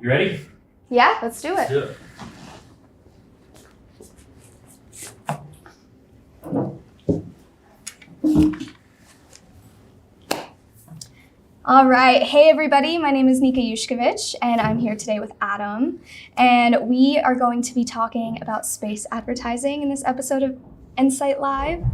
You ready? Yeah, let's do it. Let's do it. All right. Hey, everybody. My name is Nika Yushkovich, and I'm here today with Adam. And we are going to be talking about space advertising in this episode of Encite Live.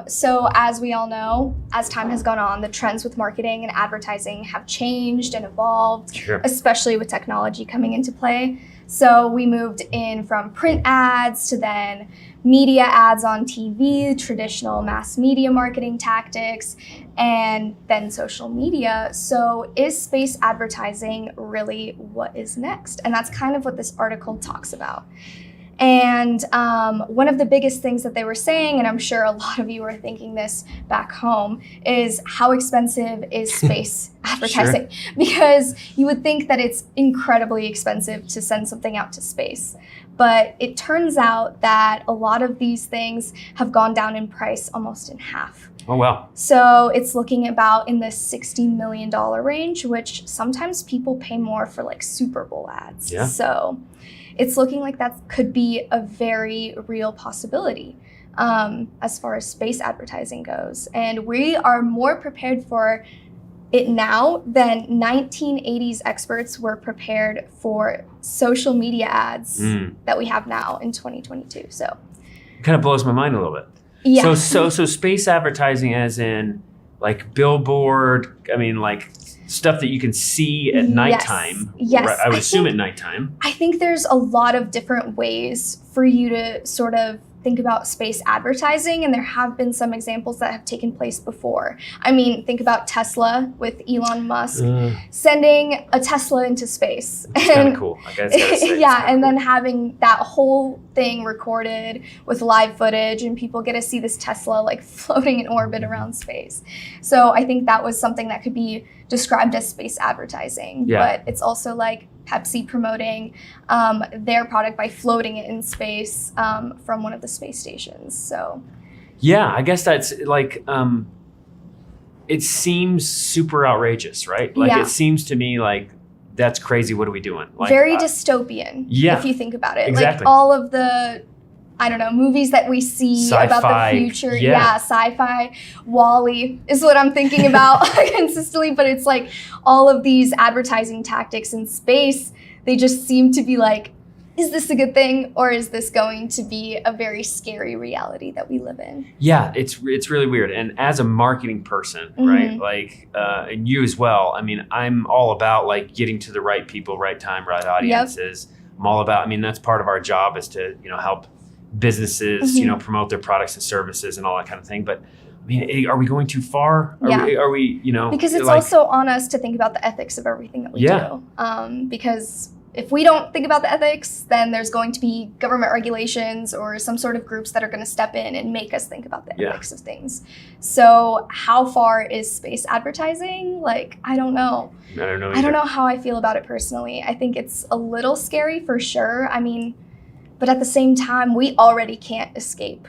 So as we all know, as time has gone on, the trends with marketing and advertising have changed and evolved, Sure. especially with technology coming into play. So we moved in from print ads to then media ads on TV, traditional mass media marketing tactics, and then social media. So is space advertising really what is next? And that's kind of what this article talks about. And one of the biggest things that they were saying, and I'm sure a lot of you are thinking this back home, is how expensive is space advertising? Sure. Because you would think that it's incredibly expensive to send something out to space. But it turns out that a lot of these things have gone down in price almost in half. Oh, wow. So it's looking about in the $60 million range, which sometimes people pay more for like Super Bowl ads. Yeah. So it's looking like that could be a very real possibility as far as space advertising goes. And we are more prepared for it now than 1980s experts were prepared for social media ads that we have now in 2022. So It kind of blows my mind a little bit. yeah. So space advertising as in like billboard, I mean like stuff that you can see at nighttime. Yes. Right? I would assume at nighttime. I think there's a lot of different ways for you to sort of think about space advertising, and there have been some examples that have taken place before. I mean, think about Tesla with Elon Musk sending a Tesla into space. It's kind of cool. I gotta say, yeah, and then having that whole thing recorded with live footage, and people get to see this Tesla like floating in orbit around space. So I think that was something that could be described as space advertising. Yeah. But it's also like Pepsi promoting their product by floating it in space from one of the space stations. So yeah, I guess that's like, it seems super outrageous, right? Like Yeah. it seems to me like, that's crazy. What are we doing? Like, very dystopian, yeah, if you think about it. exactly. Like all of the, I don't know, movies that we see about Sci-fi, the future. yeah. Sci-fi. WALL-E is what I'm thinking about consistently, but it's like all of these advertising tactics in space, they just seem to be like, is this a good thing, or is this going to be a very scary reality that we live in? Yeah, it's really weird. And as a marketing person, right, like, and you as well, I mean, I'm all about like getting to the right people, right time, right audiences. I'm all about, I mean, that's part of our job is to, help businesses, promote their products and services and all that kind of thing. But I mean, are we going too far? Are we Because it's like, also on us to think about the ethics of everything that we do. Because if we don't think about the ethics, then there's going to be government regulations or some sort of groups that are going to step in and make us think about the ethics of things. So how far is space advertising? Like, I don't know. I don't know either. I don't know how I feel about it personally. I think it's a little scary for sure. I mean, but at the same time, we already can't escape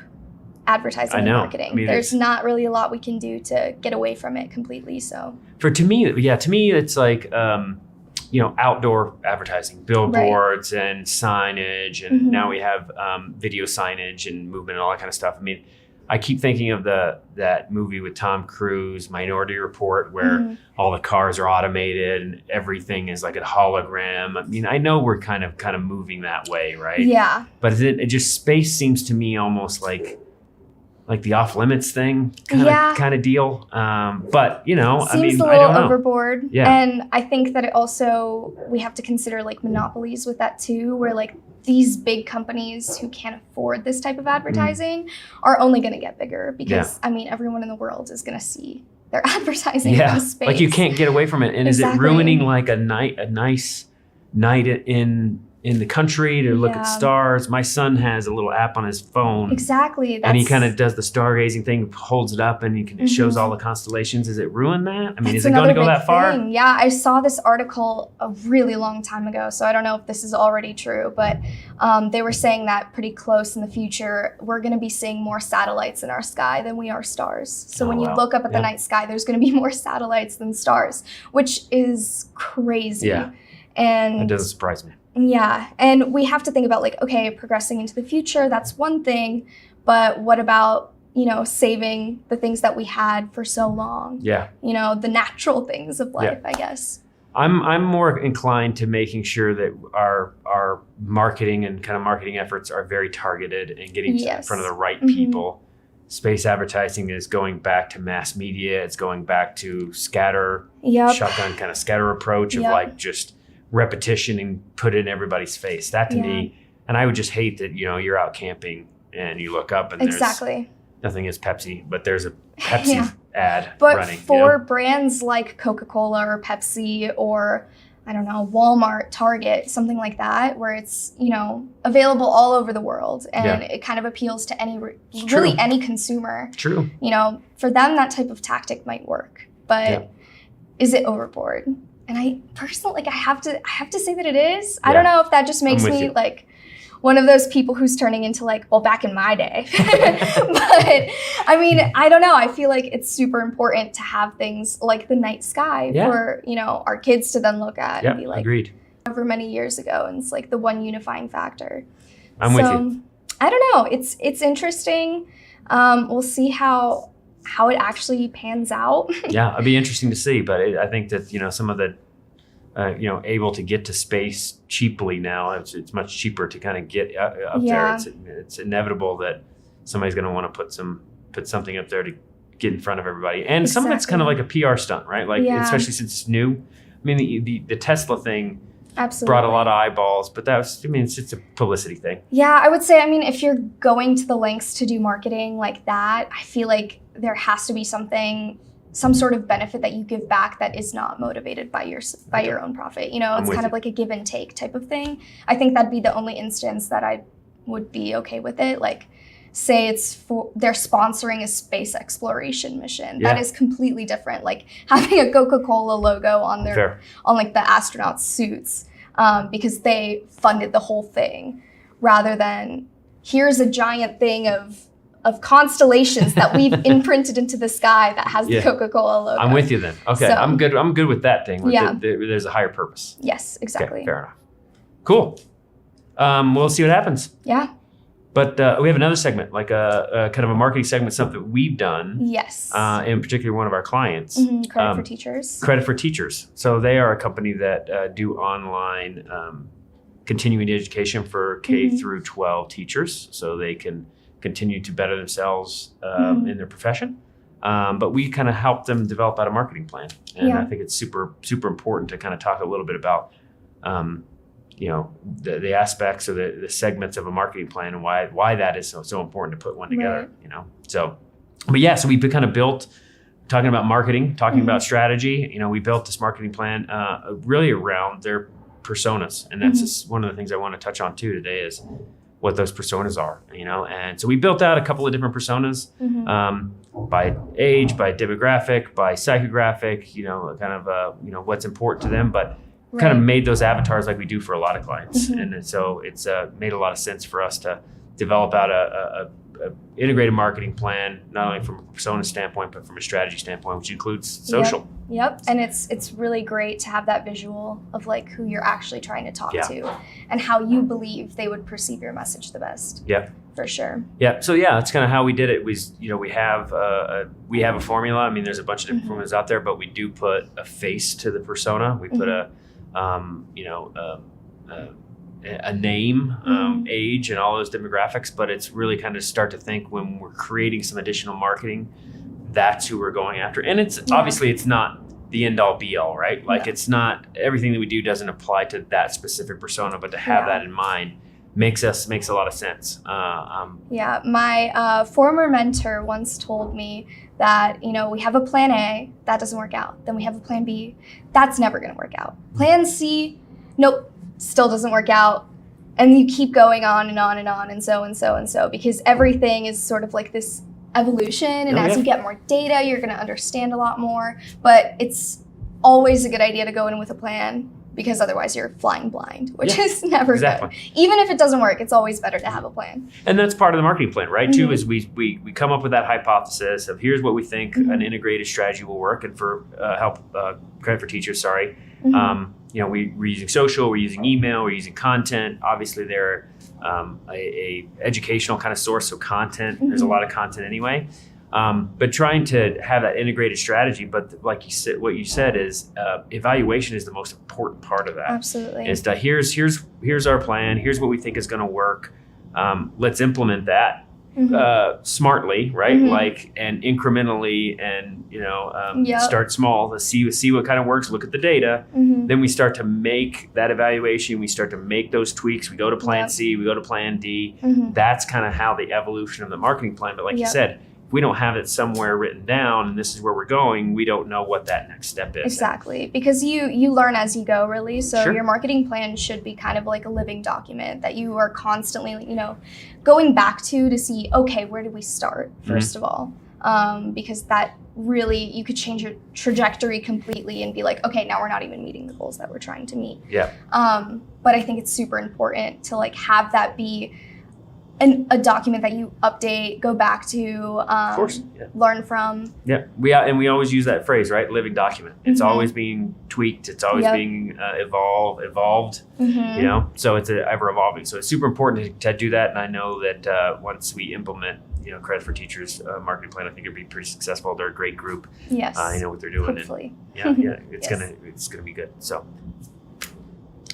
advertising and marketing. I mean, there's not really a lot we can do to get away from it completely. So to me, it's like, outdoor advertising, billboards and signage. And now we have video signage and movement and all that kind of stuff. I mean, I keep thinking of that movie with Tom Cruise, Minority Report, where all the cars are automated and everything is like a hologram. I mean, I know we're kind of moving that way, right? Yeah. But it just, space seems to me almost like the off limits thing kind of deal. But Seems I mean, a I don't little know. overboard. Yeah. And I think that we have to consider like monopolies with that too, where like these big companies who can't afford this type of advertising are only going to get bigger because I mean, everyone in the world is going to see their advertising in space. Like you can't get away from it. And is it ruining like a nice night in the country to look at stars? My son has a little app on his phone. Exactly. And he kind of does the stargazing thing, holds it up, and it shows all the constellations. Is it ruin that? I mean, is it going to go that far? Yeah, I saw this article a really long time ago, so I don't know if this is already true, but they were saying that pretty close in the future, we're going to be seeing more satellites in our sky than we are stars. So when you look up at the night sky, there's going to be more satellites than stars, which is crazy. Yeah. And That doesn't surprise me. yeah, and we have to think about like, okay, progressing into the future, that's one thing, but what about, saving the things that we had for so long? Yeah. The natural things of life, I guess. I'm more inclined to making sure that our marketing and kind of marketing efforts are very targeted and getting in front of the right people. Space advertising is going back to mass media. It's going back to shotgun kind of scatter approach of like just repetition and put it in everybody's face. That to me, and I would just hate that, you're out camping and you look up and there's nothing is Pepsi, but there's a Pepsi ad running. But for brands like Coca-Cola or Pepsi or, I don't know, Walmart, Target, something like that, where it's, available all over the world and it kind of appeals to really any consumer. True. For them, that type of tactic might work, but is it overboard? And I personally, I have to say that it is. I don't know if that just makes me like one of those people who's turning into like, well, back in my day. But I mean, I don't know. I feel like it's super important to have things like the night sky for, our kids to then look at and be like, agreed. Over many years ago. And it's like the one unifying factor. I'm with you. I don't know. It's interesting. We'll see how it actually pans out. Yeah, it'd be interesting to see. But I think that, some of the, able to get to space cheaply now. It's much cheaper to kind of get up there. It's inevitable that somebody's going to want to put something up there to get in front of everybody. And some of it's kind of like a PR stunt, right? Like especially since it's new. I mean, the Tesla thing brought a lot of eyeballs, but it's a publicity thing. Yeah, I would say, if you're going to the lengths to do marketing like that, I feel like there has to be some sort of benefit that you give back that is not motivated by your own profit. It's kind of like a give and take type of thing. I think that'd be the only instance that I would be okay with it. Like, say they're sponsoring a space exploration mission. That is completely different. Like having a Coca-Cola logo on on like the astronauts' suits because they funded the whole thing, rather than here's a giant thing of constellations that we've imprinted into the sky that has the Coca-Cola logo. I'm with you then. Okay, so, I'm good with that thing. There's a higher purpose. Yes, exactly. Okay, fair enough. Cool. We'll see what happens. Yeah. But we have another segment, like a kind of a marketing segment, something that we've done. Yes. In particular, one of our clients. Credit for Teachers. Credit for Teachers. So they are a company that do online continuing education for K through 12 teachers, so they can continue to better themselves in their profession. But we kind of help them develop out a marketing plan. And I think it's super, super important to kind of talk a little bit about, the aspects or the segments of a marketing plan and why that is so important to put one together, So, so we kind of built, talking about marketing, talking about strategy, we built this marketing plan really around their personas. And that's just one of the things I want to touch on too today is what those personas are, and so we built out a couple of different personas by age, by demographic, by psychographic, kind of, what's important to them, but kind of made those avatars like we do for a lot of clients. And so it's made a lot of sense for us to develop out a integrated marketing plan, not only from a persona standpoint, but from a strategy standpoint, which includes social. Yep. And it's really great to have that visual of like who you're actually trying to talk to and how you believe they would perceive your message the best. Yeah. For sure. Yeah. So that's kind of how we did it. We have a formula. There's a bunch of different formulas out there, but we do put a face to the persona. We put a name, age, and all those demographics, but it's really kind of start to think when we're creating some additional marketing, that's who we're going after. And it's obviously it's not the end all be all, right? Like it's not everything that we do doesn't apply to that specific persona, but to have that in mind makes a lot of sense. My former mentor once told me that, we have a plan A, that doesn't work out. Then we have a plan B, that's never going to work out. Plan C, nope, still doesn't work out. And you keep going on and on and on and so and so and so, because everything is sort of like this evolution. And as you get more data, you're going to understand a lot more. But it's always a good idea to go in with a plan, because otherwise you're flying blind, which is never good. Even if it doesn't work, it's always better to have a plan. And that's part of the marketing plan, right? Too, is we come up with that hypothesis of here's what we think an integrated strategy will work. And for Credit for Teachers, we're using social, we're using email, we're using content. Obviously, they're a educational kind of source, so content. There's a lot of content anyway. But trying to have that integrated strategy, but like you said, what you said is evaluation is the most important part of that. Absolutely. Is that here's our plan. Here's what we think is going to work. Let's implement that smartly, right? Like and incrementally, and start small. Let's see what kind of works. Look at the data. Then we start to make that evaluation. We start to make those tweaks. We go to plan C. We go to plan D. That's kind of how the evolution of the marketing plan. But like you said, if we don't have it somewhere written down and this is where we're going, we don't know what that next step is. Exactly, because you learn as you go, really. So your marketing plan should be kind of like a living document that you are constantly, going back to see, okay, where did we start, first of all? Because that really, you could change your trajectory completely and be like, okay, now we're not even meeting the goals that we're trying to meet. Yeah. But I think it's super important to like have that be a document that you update, go back to, of course, learn from. Yeah, we always use that phrase, right? Living document. It's always being tweaked. It's always being evolved. So it's ever evolving. So it's super important to do that. And I know that once we implement, Credit for Teachers marketing plan, I think it'll be pretty successful. They're a great group. Yes, I know what they're doing. Hopefully, it's gonna be good. So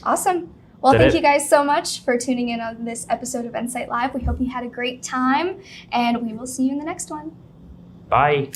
awesome. Well, thank you guys so much for tuning in on this episode of Encite Live. We hope you had a great time, and we will see you in the next one. Bye.